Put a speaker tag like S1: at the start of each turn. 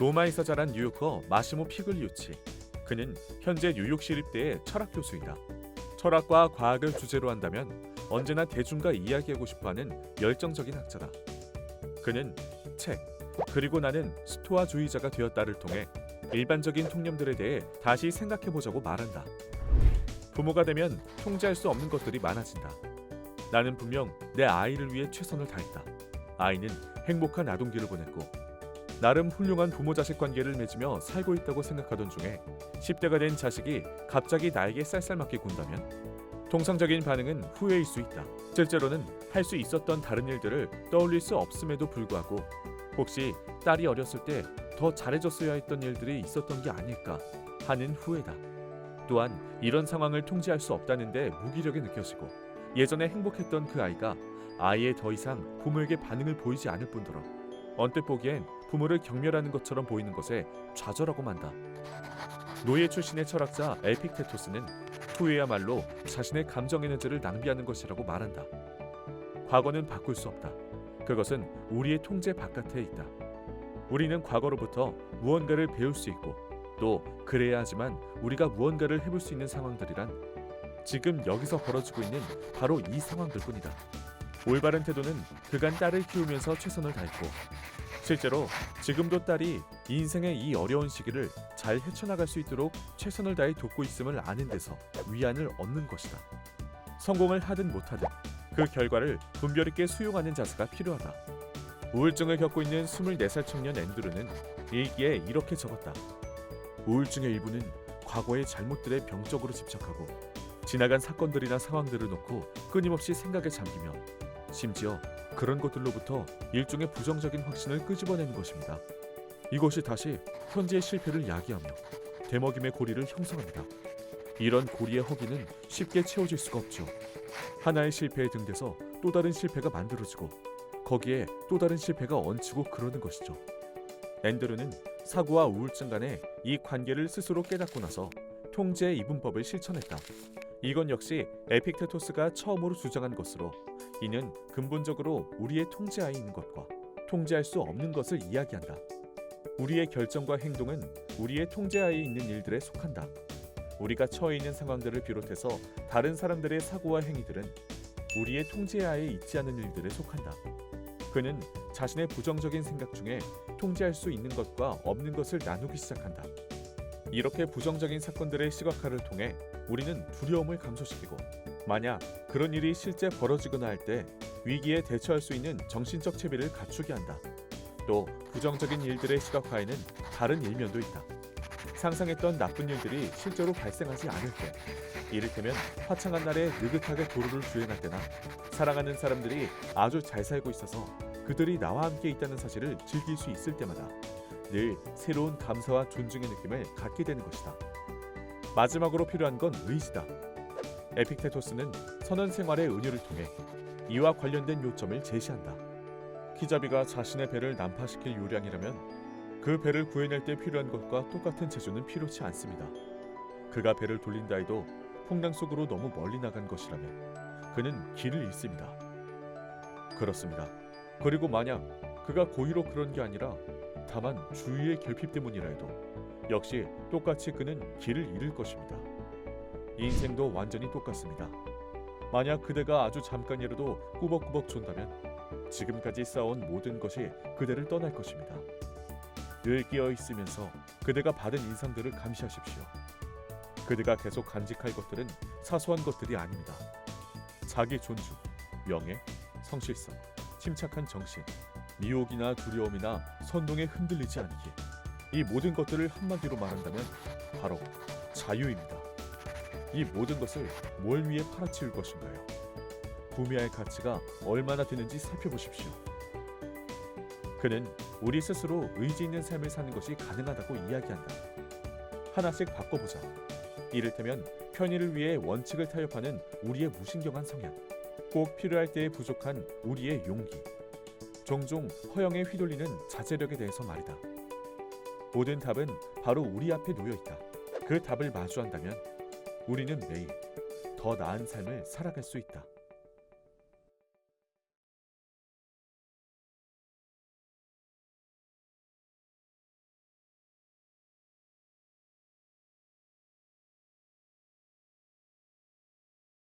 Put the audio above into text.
S1: 로마에서 자란 뉴요커 마시모 피글리우치. 그는 현재 뉴욕 시립대의 철학 교수이다. 철학과 과학을 주제로 한다면 언제나 대중과 이야기하고 싶어하는 열정적인 학자다. 그는 책, 그리고 나는 스토아주의자가 되었다를 통해 일반적인 통념들에 대해 다시 생각해보자고 말한다. 부모가 되면 통제할 수 없는 것들이 많아진다. 나는 분명 내 아이를 위해 최선을 다했다. 아이는 행복한 아동기를 보냈고 나름 훌륭한 부모-자식 관계를 맺으며 살고 있다고 생각하던 중에 10대가 된 자식이 갑자기 나에게 쌀쌀맞게 군다면 통상적인 반응은 후회일 수 있다. 실제로는 할 수 있었던 다른 일들을 떠올릴 수 없음에도 불구하고 혹시 딸이 어렸을 때 더 잘해줬어야 했던 일들이 있었던 게 아닐까 하는 후회다. 또한 이런 상황을 통제할 수 없다는 데 무기력이 느껴지고 예전에 행복했던 그 아이가 아예 더 이상 부모에게 반응을 보이지 않을 뿐더러 언뜻 보기엔 부모를 경멸하는 것처럼 보이는 것에 좌절하고 만다. 노예 출신의 철학자 에픽테토스는 후회야말로 자신의 감정 에너지를 낭비하는 것이라고 말한다. 과거는 바꿀 수 없다. 그것은 우리의 통제 바깥에 있다. 우리는 과거로부터 무언가를 배울 수 있고 또 그래야 하지만 우리가 무언가를 해볼 수 있는 상황들이란 지금 여기서 벌어지고 있는 바로 이 상황들 뿐이다. 올바른 태도는 그간 딸을 키우면서 최선을 다했고 실제로 지금도 딸이 인생의 이 어려운 시기를 잘 헤쳐나갈 수 있도록 최선을 다해 돕고 있음을 아는 데서 위안을 얻는 것이다. 성공을 하든 못하든 그 결과를 분별 있게 수용하는 자세가 필요하다. 우울증을 겪고 있는 24살 청년 앤드루는 일기에 이렇게 적었다. 우울증의 일부는 과거의 잘못들에 병적으로 집착하고 지나간 사건들이나 상황들을 놓고 끊임없이 생각에 잠기며 심지어 그런 것들로부터 일종의 부정적인 확신을 끄집어내는 것입니다. 이것이 다시 현재의 실패를 야기하며 되먹임의 고리를 형성합니다. 이런 고리의 허기는 쉽게 채워질 수가 없죠. 하나의 실패에 등대서 또 다른 실패가 만들어지고 거기에 또 다른 실패가 얹히고 그러는 것이죠. 앤드루는 사고와 우울증 간의 이 관계를 스스로 깨닫고 나서 통제의 이분법을 실천했다. 이건 역시 에픽테토스가 처음으로 주장한 것으로 이는 근본적으로 우리의 통제하에 있는 것과 통제할 수 없는 것을 이야기한다. 우리의 결정과 행동은 우리의 통제하에 있는 일들에 속한다. 우리가 처해 있는 상황들을 비롯해서 다른 사람들의 사고와 행위들은 우리의 통제하에 있지 않은 일들에 속한다. 그는 자신의 부정적인 생각 중에 통제할 수 있는 것과 없는 것을 나누기 시작한다. 이렇게 부정적인 사건들의 시각화를 통해 우리는 두려움을 감소시키고 만약 그런 일이 실제 벌어지거나 할 때 위기에 대처할 수 있는 정신적 채비를 갖추게 한다. 또 부정적인 일들의 시각화에는 다른 일면도 있다. 상상했던 나쁜 일들이 실제로 발생하지 않을 때, 이를테면 화창한 날에 느긋하게 도로를 주행할 때나 사랑하는 사람들이 아주 잘 살고 있어서 그들이 나와 함께 있다는 사실을 즐길 수 있을 때마다 늘 새로운 감사와 존중의 느낌을 갖게 되는 것이다. 마지막으로 필요한 건 의지다. 에픽테토스는 선한 생활의 은유를 통해 이와 관련된 요점을 제시한다. 키자비가 자신의 배를 난파시킬 요량이라면 그 배를 구해낼 때 필요한 것과 똑같은 재주는 필요치 않습니다. 그가 배를 돌린다 해도 풍랑 속으로 너무 멀리 나간 것이라면 그는 길을 잃습니다. 그렇습니다. 그리고 만약 그가 고의로 그런 게 아니라 다만 주위의 결핍 때문이라 해도 역시 똑같이 그는 길을 잃을 것입니다. 인생도 완전히 똑같습니다. 만약 그대가 아주 잠깐이라도 꾸벅꾸벅 존다면 지금까지 쌓아온 모든 것이 그대를 떠날 것입니다. 늘 깨어있으면서 그대가 받은 인상들을 감시하십시오. 그대가 계속 간직할 것들은 사소한 것들이 아닙니다. 자기 존중, 명예, 성실성, 침착한 정신, 미혹이나 두려움이나 선동에 흔들리지 않기, 이 모든 것들을 한마디로 말한다면 바로 자유입니다. 이 모든 것을 뭘 위해 팔아치울 것인가요? 구매할 가치가 얼마나 되는지 살펴보십시오. 그는 우리 스스로 의지 있는 삶을 사는 것이 가능하다고 이야기한다. 하나씩 바꿔보자. 이를테면 편의를 위해 원칙을 타협하는 우리의 무신경한 성향, 꼭 필요할 때에 부족한 우리의 용기, 종종 허영에 휘둘리는 자제력에 대해서 말이다. 모든 답은 바로 우리 앞에 놓여있다. 그 답을 마주한다면 우리는 매일 더 나은 삶을 살아갈 수 있다.